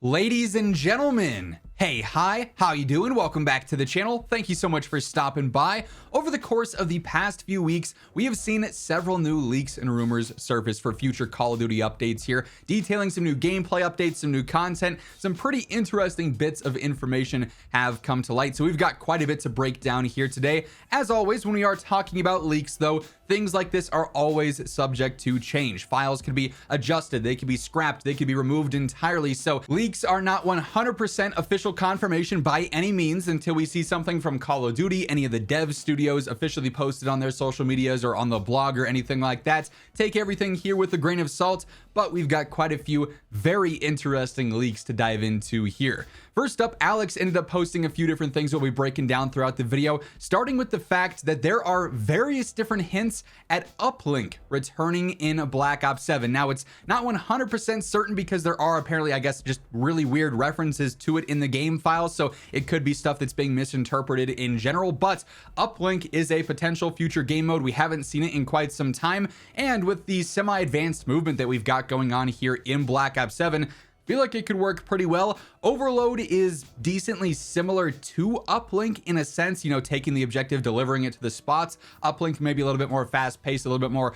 Ladies and gentlemen, hey, hi, how you doing? Welcome back to the channel. Thank you so much for stopping by. Over the course of the past few weeks, we have seen several new leaks and rumors surface for future Call of Duty updates here, detailing some new gameplay updates, some new content, some pretty interesting bits of information have come to light. So we've got quite a bit to break down here today. As always, when we are talking about leaks though, things like this are always subject to change. Files can be adjusted, they can be scrapped, they can be removed entirely. So leaks are not 100% official confirmation by any means until we see something from Call of Duty, any of the dev studios officially posted on their social medias or on the blog or anything like that. Take everything here with a grain of salt, but we've got quite a few very interesting leaks to dive into here. First up, Alex ended up posting a few different things we'll be breaking down throughout the video, starting with the fact that there are various different hints at uplink returning in Black Ops 7. Now, it's not 100% certain because there are apparently, I guess, just really weird references to it in the game file, so it could be stuff that's being misinterpreted in general, but uplink is a potential future game mode. We haven't seen it in quite some time, and with the semi-advanced movement that we've got going on here in Black Ops 7, feel like it could work pretty well. Overload is decently similar to uplink in a sense, you know, taking the objective, delivering it to the spots. Uplink maybe a little bit more fast paced, a little bit more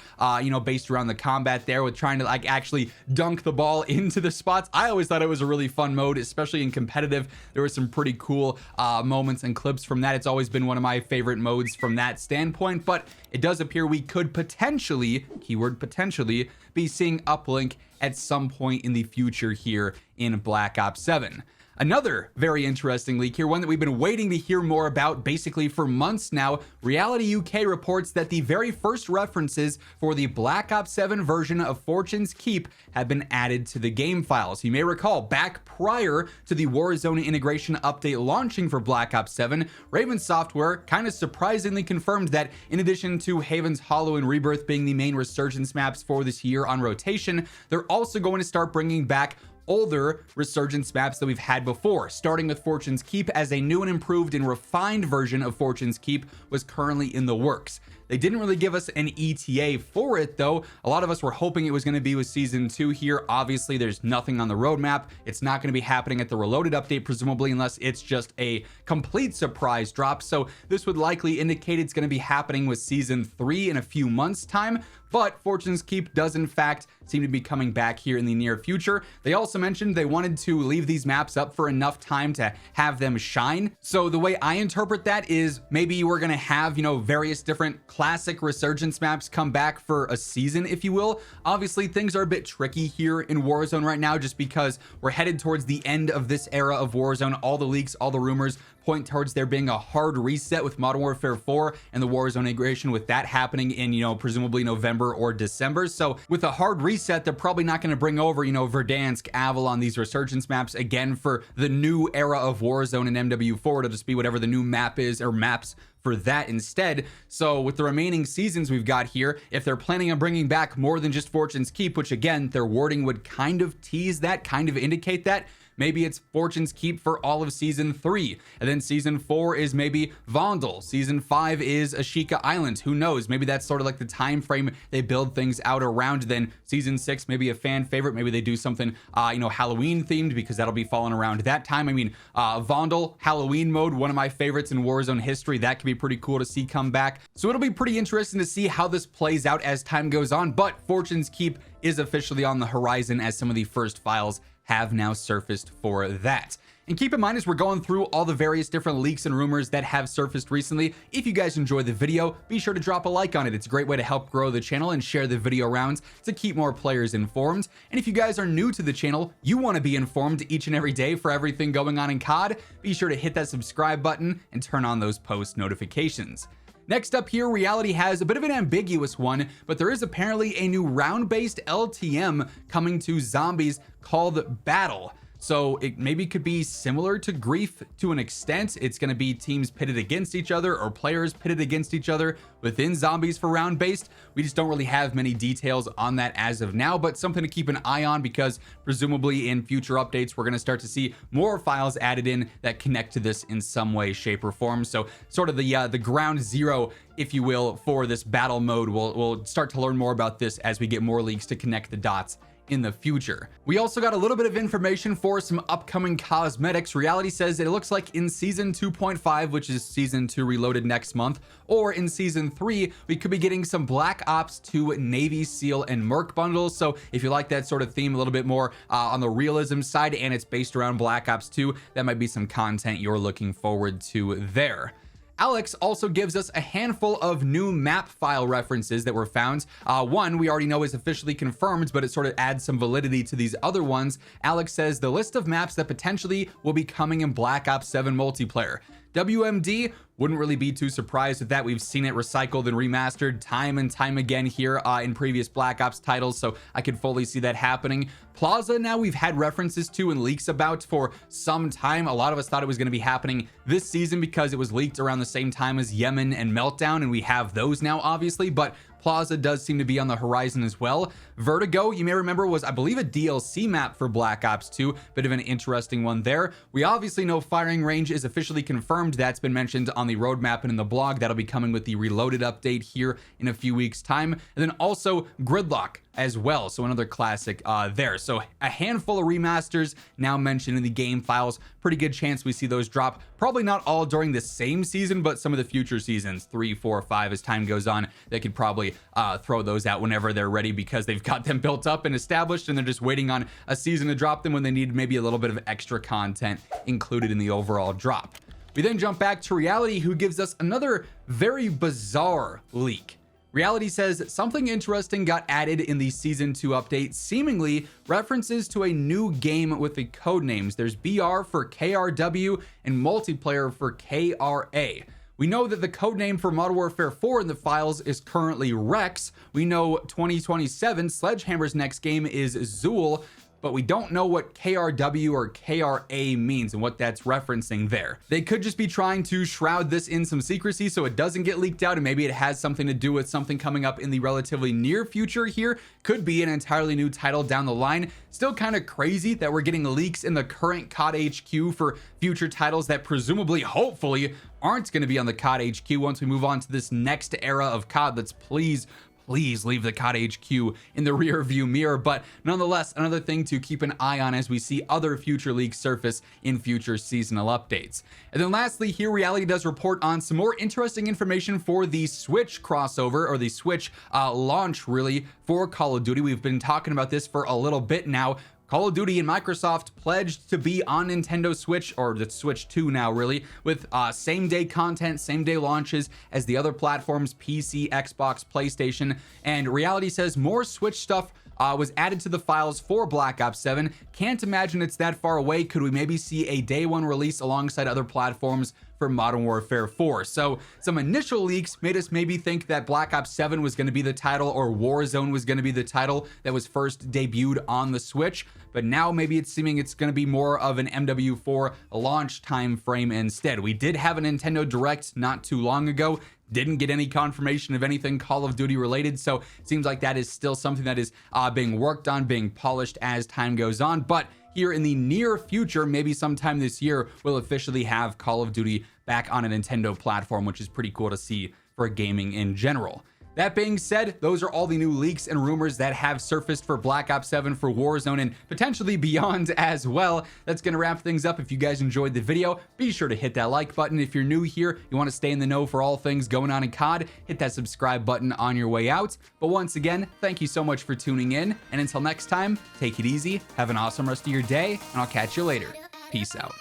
based around the combat there with trying to like actually dunk the ball into the spots. I always thought it was a really fun mode, especially in competitive. There were some pretty cool moments and clips from that. It's always been one of my favorite modes from that standpoint, but it does appear we could potentially, keyword potentially, be seeing uplink at some point in the future here in Black Ops 7. Another very interesting leak here, one that we've been waiting to hear more about basically for months now. Reality UK reports that the very first references for the Black Ops 7 version of Fortune's Keep have been added to the game files. You may recall back prior to the Warzone integration update launching for Black Ops 7, Raven Software kind of surprisingly confirmed that in addition to Haven's Hollow and Rebirth being the main resurgence maps for this year on rotation, they're also going to start bringing back older resurgence maps that we've had before, starting with Fortune's Keep, as a new and improved and refined version of Fortune's Keep was currently in the works. They didn't really give us an ETA for it though. A lot of us were hoping it was going to be with season 2 here. Obviously there's nothing on the roadmap. It's not going to be happening at the Reloaded update presumably, unless it's just a complete surprise drop. So this would likely indicate it's going to be happening with season 3 in a few months time. But Fortune's Keep does in fact seem to be coming back here in the near future. They also mentioned they wanted to leave these maps up for enough time to have them shine. So the way I interpret that is maybe we're going to have, you know, various different classic resurgence maps come back for a season, if you will. Obviously things are a bit tricky here in Warzone right now just because we're headed towards the end of this era of Warzone. All the leaks, all the rumors point towards there being a hard reset with Modern Warfare 4 and the Warzone integration, with that happening in, you know, presumably November or December. So with a hard reset, they're probably not going to bring over, you know, Verdansk, Avalon, these resurgence maps again for the new era of Warzone and MW4. It'll just be whatever the new map is, or maps for that instead. So with the remaining seasons we've got here, if they're planning on bringing back more than just Fortune's Keep, which again, their wording would kind of tease that, kind of indicate that, maybe it's Fortune's Keep for all of season 3, and then season 4 is maybe Vondel, season 5 is Ashika Island. Who knows? Maybe that's sort of like the time frame they build things out around. Then season 6 maybe a fan favorite, maybe they do something Halloween themed, because that'll be falling around that time. I mean, Vondel Halloween mode, one of my favorites in Warzone history, that could be pretty cool to see come back. So it'll be pretty interesting to see how this plays out as time goes on, but Fortune's Keep is officially on the horizon, as some of the first files have now surfaced for that. And keep in mind, as we're going through all the various different leaks and rumors that have surfaced recently, if you guys enjoy the video, be sure to drop a like on it. It's a great way to help grow the channel, and share the video around to keep more players informed. And if you guys are new to the channel, you want to be informed each and every day for everything going on in COD, be sure to hit that subscribe button and turn on those post notifications. Next up here, Reality has a bit of an ambiguous one, but there is apparently a new round-based LTM coming to zombies called Battle. So it maybe could be similar to Grief to an extent. It's going to be teams pitted against each other, or players pitted against each other within zombies for round based. We just don't really have many details on that as of now, but something to keep an eye on, because presumably in future updates we're going to start to see more files added in that connect to this in some way, shape, or form. So sort of the ground zero, if you will, for this battle mode. We'll start to learn more about this as we get more leaks to connect the dots in the future. We also got a little bit of information for some upcoming cosmetics. Reality says that it looks like in season 2.5, which is season 2 reloaded next month, or in season 3, we could be getting some Black Ops 2 Navy SEAL and Merc bundles. So if you like that sort of theme a little bit more on the realism side, and it's based around Black Ops 2, that might be some content you're looking forward to there. Alex also gives us a handful of new map file references that were found. One we already know is officially confirmed, but it sort of adds some validity to these other ones. Alex says the list of maps that potentially will be coming in Black Ops 7 multiplayer. WMD, wouldn't really be too surprised with that. We've seen it recycled and remastered time and time again here in previous Black Ops titles, so I could fully see that happening. Plaza, now we've had references to and leaks about for some time. A lot of us thought it was going to be happening this season because it was leaked around the same time as Yemen and Meltdown, and we have those now obviously, but Plaza does seem to be on the horizon as well. Vertigo, you may remember, was I believe a DLC map for Black Ops 2, bit of an interesting one there. We obviously know firing range is officially confirmed. That's been mentioned on the roadmap and in the blog. That'll be coming with the Reloaded update here in a few weeks time. And then also Gridlock as well, so another classic there. So a handful of remasters now mentioned in the game files. Pretty good chance we see those drop, probably not all during the same season, but some of the future seasons 3, 4, 5 as time goes on, they could probably throw those out whenever they're ready because they've got them built up and established, and they're just waiting on a season to drop them when they need maybe a little bit of extra content included in the overall drop. We then jump back to Reality, who gives us another very bizarre leak. Reality says something interesting got added in the season 2 update, seemingly references to a new game with the code names. There's BR for KRW and multiplayer for KRA. We know that the codename for Modern Warfare 4 in the files is currently Rex. We know 2027 Sledgehammer's next game is Zool, but we don't know what KRW or KRA means and what that's referencing there. They could just be trying to shroud this in some secrecy so it doesn't get leaked out, and maybe it has something to do with something coming up in the relatively near future here. Could be an entirely new title down the line. Still kind of crazy that we're getting leaks in the current COD HQ for future titles that presumably, hopefully, aren't going to be on the COD HQ once we move on to this next era of COD. Let's please leave the COD HQ in the rear view mirror. But nonetheless, another thing to keep an eye on as we see other future leaks surface in future seasonal updates. And then lastly, here Reality does report on some more interesting information for the Switch crossover, or the Switch launch really, for Call of Duty. We've been talking about this for a little bit now. Call of Duty and Microsoft pledged to be on Nintendo Switch, or the Switch 2 now really, with same day content, same day launches as the other platforms, PC, Xbox, PlayStation. And Reality says more Switch stuff was added to the files for Black Ops 7. Can't imagine it's that far away. Could we maybe see a day one release alongside other platforms for Modern Warfare 4? So some initial leaks made us maybe think that Black Ops 7 was going to be the title, or Warzone was going to be the title that was first debuted on the Switch. But now maybe it's seeming it's going to be more of an MW4 launch time frame instead. We did have a Nintendo Direct not too long ago. Didn't get any confirmation of anything Call of Duty related, so it seems like that is still something that is being worked on, being polished as time goes on. But here in the near future, maybe sometime this year, we'll officially have Call of Duty back on a Nintendo platform, which is pretty cool to see for gaming in general. That being said, those are all the new leaks and rumors that have surfaced for Black Ops 7, for Warzone, and potentially beyond as well. That's going to wrap things up. If you guys enjoyed the video, be sure to hit that like button. If you're new here, you want to stay in the know for all things going on in COD, hit that subscribe button on your way out. But once again, thank you so much for tuning in, and until next time, take it easy, have an awesome rest of your day, and I'll catch you later. Peace out.